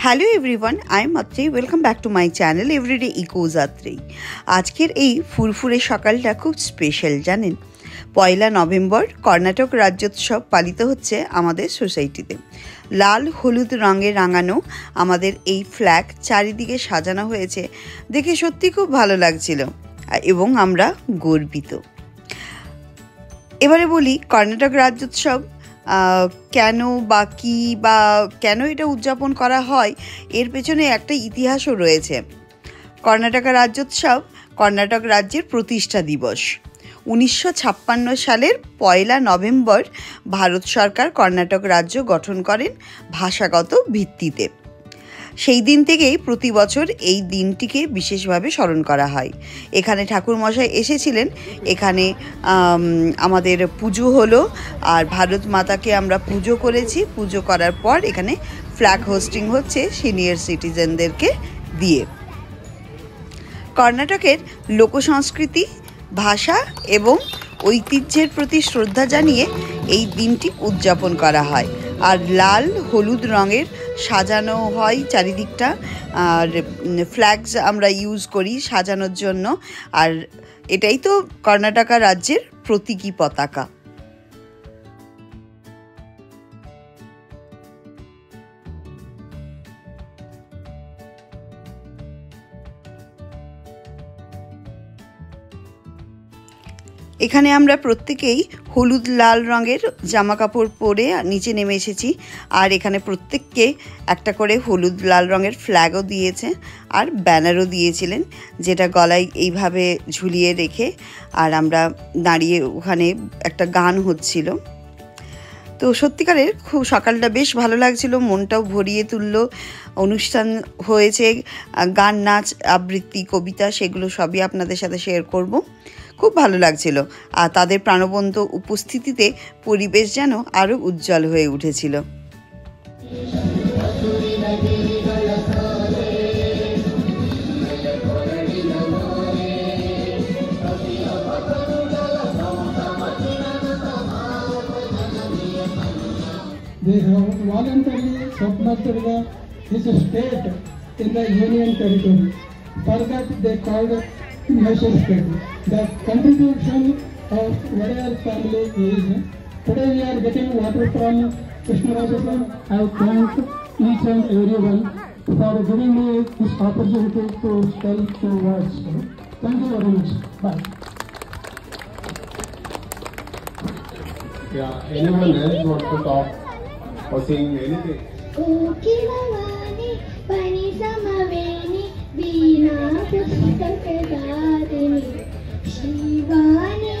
Hello everyone, I am Atreyi. Welcome back to my channel Everyday Echoes Atreyi. আজকের এই ফুরফুরে সকালটা খুব স্পেশাল জানেন। 1 নভেম্বর কর্ণাটক রাজ্যোৎসব পালিত হচ্ছে আমাদের সোসাইটিতে। লাল হলুদ রঙে রাঙানো আমাদের এই ফ্ল্যাগ চারিদিকে সাজানো হয়েছে, দেখে সত্যি খুব ভালো লাগছিল এবং আমরা গর্বিত। এবারে বলি কর্ণাটক রাজ্যোৎসব কেন বা কী বা কেন এটা উদযাপন করা হয়, এর পেছনে একটা ইতিহাসও রয়েছে। কর্ণাটক রাজ্যোৎসব কর্ণাটক রাজ্যের প্রতিষ্ঠা দিবস। 1956 সালের 1 নভেম্বর ভারত সরকার কর্ণাটক রাজ্য গঠন করেন ভাষাগত ভিত্তিতে। সেই দিন থেকেই প্রতি বছর এই দিনটিকে বিশেষভাবে স্মরণ করা হয়। এখানে ঠাকুরমশাই এসেছিলেন, এখানে আমাদের পুজো হলো, আর ভারত মাতাকে আমরা পুজো করেছি। পুজো করার পর এখানে ফ্ল্যাগ হোস্টিং হচ্ছে সিনিয়র সিটিজেনদেরকে দিয়ে। কর্ণাটকের লোকসংস্কৃতি, ভাষা এবং ঐতিহ্যের প্রতি শ্রদ্ধা জানিয়ে এই দিনটি উদযাপন করা হয়। আর লাল হলুদ রঙের সাজানো হয় চারিদিকটা, আর ফ্ল্যাগস আমরা ইউজ করি সাজানোর জন্য। আর এটাই তো কর্ণাটক রাজ্যের প্রতীকী পতাকা। এখানে আমরা প্রত্যেকেই হলুদ লাল রঙের জামা কাপড় পরে নিচে নেমে এসেছি, আর এখানে প্রত্যেককে একটা করে হলুদ লাল রঙের ফ্ল্যাগও দিয়েছে আর ব্যানারও দিয়েছিলেন, যেটা গলায় এইভাবে ঝুলিয়ে রেখে আর আমরা দাঁড়িয়ে ওখানে একটা গান হচ্ছিল। তো সত্যিকারের খুব সকালটা বেশ ভালো লাগছিল, মনটাও ভরিয়ে তুলল। অনুষ্ঠান হয়েছে, গান নাচ আবৃত্তি কবিতা সেগুলো সবই আপনাদের সাথে শেয়ার করব। খুব ভালো লাগছিল, আর তাদের প্রাণবন্ত উপস্থিতিতে পরিবেশ যেন আরও উজ্জ্বল হয়ে উঠেছিল। They have voluntarily submerged this state in the union territory. For that they called nation state. The contribution of Vadayar family is, today we are getting water from Krishnarajasan. I thank each and everyone for giving me this opportunity to tell two words. Thank you very much. Bye. Yeah, anyone else want to talk or saying anything? Kokilavani pani samaveni veena pustakadadini Shivani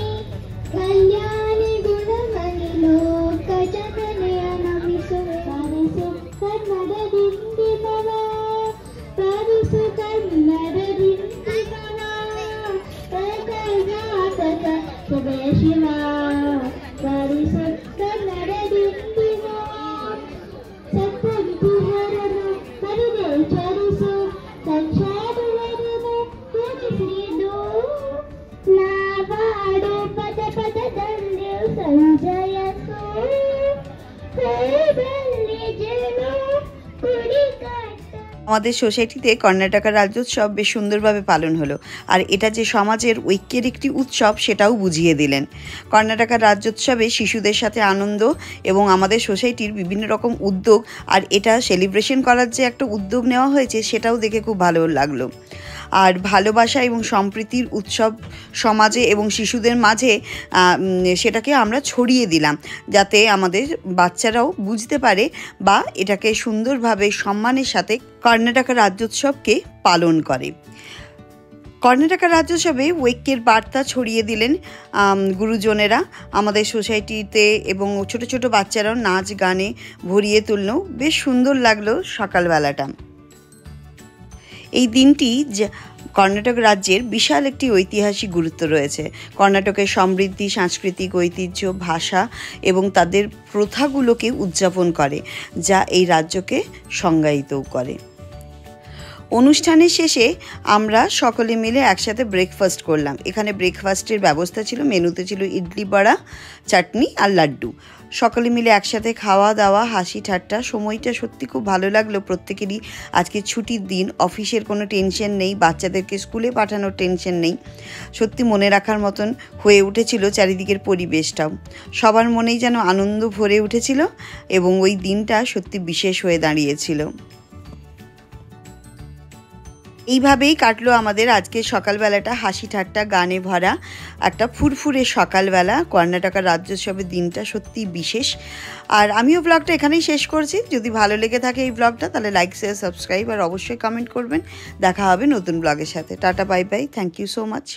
kalyani gunamani loka janani anamisu parisu kannada dindivava parisu kannada dindivava ekagata subeshiva parisu kannada dindivava আমাদের সোসাইটিতে কর্ণাটক রাজ্যোৎসব বেশ সুন্দরভাবে পালন হলো, আর এটা যে সমাজের ঐক্যের একটি উৎসব সেটাও বুঝিয়ে দিলেন। কর্ণাটক রাজ্যোৎসবে শিশুদের সাথে আনন্দ এবং আমাদের সোসাইটির বিভিন্ন রকম উদ্যোগ, আর এটা সেলিব্রেশন করার যে একটা উদ্যোগ নেওয়া হয়েছে সেটাও দেখে খুব ভালো লাগলো। আর ভালোবাসা এবং সম্প্রীতির উৎসব সমাজে এবং শিশুদের মাঝে সেটাকে আমরা ছড়িয়ে দিলাম, যাতে আমাদের বাচ্চারাও বুঝতে পারে বা এটাকে সুন্দরভাবে সম্মানের সাথে কর্ণাটক রাজ্যোৎসবকে পালন করে। কর্ণাটক রাজ্যোৎসবে ঐক্যের বার্তা ছড়িয়ে দিলেন গুরুজনেরা আমাদের সোসাইটিতে, এবং ছোট ছোট বাচ্চারাও নাচ গানে ভরিয়ে তুলল। বেশ সুন্দর লাগলো সকালবেলাটা। এই দিনটি কর্ণাটক রাজ্যের বিশাল একটি ঐতিহাসিক গুরুত্ব রয়েছে। কর্ণাটকের সমৃদ্ধি, সাংস্কৃতিক ঐতিহ্য, ভাষা এবং তাদের প্রথাগুলোকে উদযাপন করে, যা এই রাজ্যকে সংজ্ঞায়িতও করে। অনুষ্ঠানের শেষে আমরা সকলে মিলে একসাথে ব্রেকফাস্ট করলাম। এখানে ব্রেকফাস্টের ব্যবস্থা ছিল, মেনুতে ছিল ইডলি বড়া, চাটনি আর লাড্ডু। সকলে মিলে একসাথে খাওয়া দাওয়া, হাসি ঠাট্টা, সময়টা সত্যি খুব ভালো লাগলো। প্রত্যেকেরই আজকে ছুটির দিন, অফিসের কোনো টেনশন নেই, বাচ্চাদেরকে স্কুলে পাঠানোর টেনশন নেই। সত্যি মনে রাখার মতন হয়ে উঠেছিল চারিদিকের পরিবেশটাও। সবার মনেই যেন আনন্দ ভরে উঠেছিল এবং ওই দিনটা সত্যি বিশেষ হয়ে দাঁড়িয়েছিল। এইভাবেই কাটলো আমাদের আজকের সকালবেলাটা, হাসি ঠাট্টা গানে ভরা একটা ফুরফুরে সকালবেলা। কর্ণাটকা রাজ্যোৎসবের দিনটা সত্যি বিশেষ। আর আমিও ব্লগটা এখানেই শেষ করছি। যদি ভালো লেগে থাকে এই ব্লগটা, তাহলে লাইক, শেয়ার, সাবস্ক্রাইব আর অবশ্যই কমেন্ট করবেন। দেখা হবে নতুন ব্লগের সাথে। Tata, bye bye, thank you so much.